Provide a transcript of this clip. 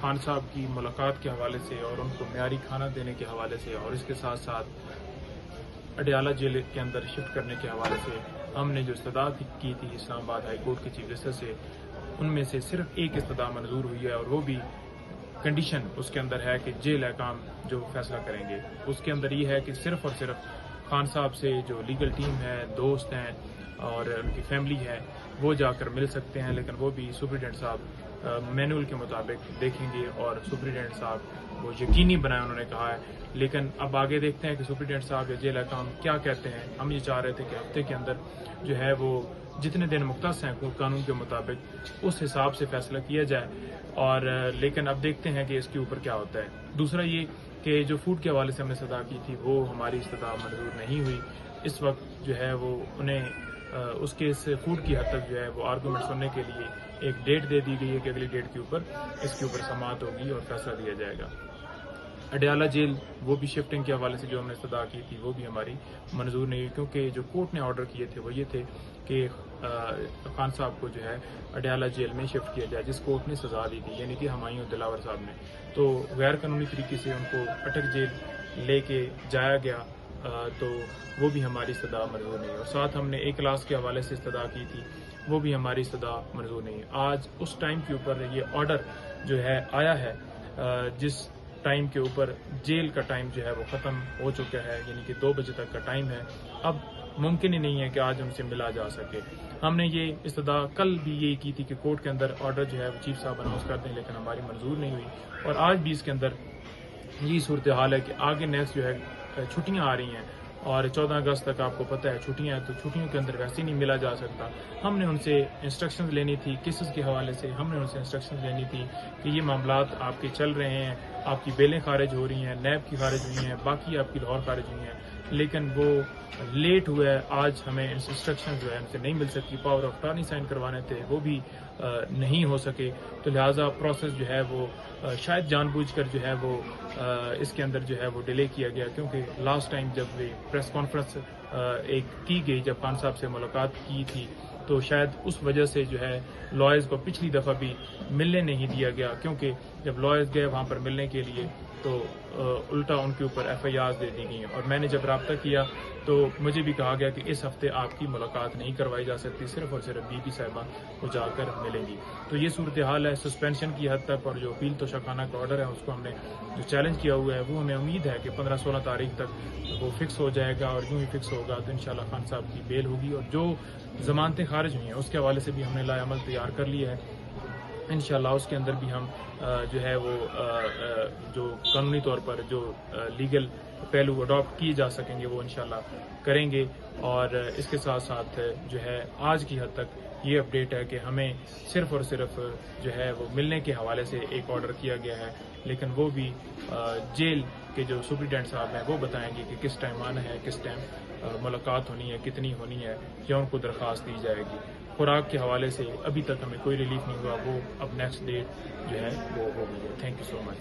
خان صاحب کی ملاقات کے حوالے سے اور ان کو معیاری کھانا دینے کے حوالے سے اور اس کے ساتھ ساتھ اڈیالہ جیل کے اندر شفٹ کرنے کے حوالے سے ہم نے جو استدعا کی تھی اسلام آباد ہائی کورٹ کے چیف جسٹس سے، ان میں سے صرف ایک استدعا منظور ہوئی ہے، اور وہ بھی کنڈیشن اس کے اندر ہے کہ جیل حکام جو فیصلہ کریں گے اس کے اندر یہ ہے کہ صرف اور صرف خان صاحب سے جو لیگل ٹیم ہے، دوست ہیں اور ان کی فیملی ہے، وہ جا کر مل سکتے ہیں، لیکن وہ بھی سپرنٹینڈنٹ صاحب مینول کے مطابق دیکھیں گے اور سپرنٹینڈنٹ صاحب وہ یقینی بنائے انہوں نے کہا ہے۔ لیکن اب آگے دیکھتے ہیں کہ سپرنٹینڈنٹ صاحب یا جیل حکام کیا کہتے ہیں۔ ہم یہ چاہ رہے تھے کہ ہفتے کے اندر جو ہے وہ جتنے دن مختص ہیں قانون کے مطابق اس حساب سے فیصلہ کیا جائے، اور لیکن اب دیکھتے ہیں کہ اس کے اوپر کیا ہوتا ہے۔ دوسرا یہ کہ جو فوڈ کے حوالے سے ہم نے استدعا کی تھی وہ ہماری استدعا منظور نہیں ہوئی۔ اس وقت جو ہے وہ انہیں اس کیس فوڈ کی حد تک جو ہے وہ آرگومنٹ سننے کے لیے ایک ڈیٹ دے دی گئی ہے کہ اگلی ڈیٹ کے اوپر اس کے اوپر سماعت ہوگی اور فیصلہ دیا جائے گا۔ اڈیالہ جیل وہ بھی شفٹنگ کے حوالے سے جو ہم نے استدعا کی تھی وہ بھی ہماری منظور نہیں ہوئی، کیونکہ جو کورٹ نے آرڈر کیے تھے وہ یہ تھے کہ خان صاحب کو جو ہے اڈیالہ جیل میں شفٹ کیا جائے، جس کورٹ نے سزا دی تھی، یعنی کہ ہمایوں دلاور صاحب نے، تو غیر قانونی طریقے سے ان کو اٹک جیل لے کے جایا گیا، تو وہ بھی ہماری استدعا منظور نہیں ہے۔ اور ساتھ ہم نے ایک کلاس کے حوالے سے استدعا کی تھی، وہ بھی ہماری استدعا منظور نہیں ہے۔ آج اس ٹائم کے اوپر یہ آرڈر جو ہے آیا ہے، جس ٹائم کے اوپر جیل کا ٹائم جو ہے وہ ختم ہو چکا ہے، یعنی کہ 2 بجے تک کا ٹائم ہے، اب ممکن ہی نہیں ہے کہ آج ہم سے ملا جا سکے۔ ہم نے یہ استدعا کل بھی یہی کی تھی کہ کورٹ کے اندر آرڈر جو ہے وہ چیف صاحب اناؤنس کر دیں، لیکن ہماری منظور نہیں ہوئی، اور آج بھی اس کے اندر یہی صورتحال ہے کہ آگے نیکسٹ جو ہے چھٹیاں آ رہی ہیں، اور 14 اگست تک آپ کو پتہ ہے چھٹیاں ہیں، تو چھٹیوں کے اندر ویسے ہی نہیں ملا جا سکتا۔ ہم نے ان سے انسٹرکشنز لینی تھی کیسز کے حوالے سے، ہم نے ان سے انسٹرکشنز لینی تھی کہ یہ معاملات آپ کے چل رہے ہیں، آپ کی بیلیں خارج ہو رہی ہیں، نیب کی خارج ہوئی ہیں، باقی آپ کی لاہور خارج ہوئی ہیں، لیکن وہ لیٹ ہوا ہے۔ آج ہمیں انسٹرکشنز جو ہے ان سے نہیں مل سکی، پاور آف اٹارنی سائن کروانے تھے وہ بھی نہیں ہو سکے، تو لہٰذا پروسیس جو ہے وہ شاید جان بوجھ کر جو ہے وہ اس کے اندر جو ہے وہ ڈیلے کیا گیا، کیونکہ لاسٹ ٹائم جب پریس کانفرنس ایک کی گئی جب خان صاحب سے ملاقات کی تھی، تو شاید اس وجہ سے جو ہے لائرز کو پچھلی دفعہ بھی ملنے نہیں دیا گیا، کیونکہ جب لائرز گئے وہاں پر ملنے کے لیے تو الٹا ان کے اوپر FIRs دے دی گئی، اور میں نے جب رابطہ کیا تو مجھے بھی کہا گیا کہ اس ہفتے آپ کی ملاقات نہیں کروائی جا سکتی، صرف اور صرف بی صاحبہ کو جا کر ملیں گی۔ تو یہ صورتحال ہے سسپینشن کی حد تک، اور جو اپیل توشیخانہ کا آرڈر ہے اس کو ہم نے جو چیلنج کیا ہوا ہے وہ ہمیں امید ہے کہ 15-16 تاریخ تک وہ فکس ہو جائے گا، اور یوں ہی فکس ہوگا تو انشاءاللہ خان صاحب کی بیل ہوگی، اور جو ضمانتیں خارج ہوئی ہیں اس کے حوالے سے بھی ہم نے لائحہ عمل تیار کر لیا ہے۔ انشاءاللہ اس کے اندر بھی ہم جو ہے وہ جو قانونی طور پر جو لیگل پہلو اڈاپٹ کیے جا سکیں گے وہ انشاءاللہ کریں گے، اور اس کے ساتھ ساتھ جو ہے آج کی حد تک یہ اپڈیٹ ہے کہ ہمیں صرف اور صرف جو ہے وہ ملنے کے حوالے سے ایک آرڈر کیا گیا ہے، لیکن وہ بھی جیل کے جو سپرنٹینڈنٹ صاحب ہیں وہ بتائیں گے کہ کس ٹائم آنا ہے، کس ٹائم ملاقات ہونی ہے، کتنی ہونی ہے، یا ان کو درخواست دی جائے گی۔ خوراک کے حوالے سے ابھی تک ہمیں کوئی ریلیف نہیں ہوا، وہ اب نیکسٹ ڈیٹ جو ہے وہ ہو گئی ہے۔ Thank you so much.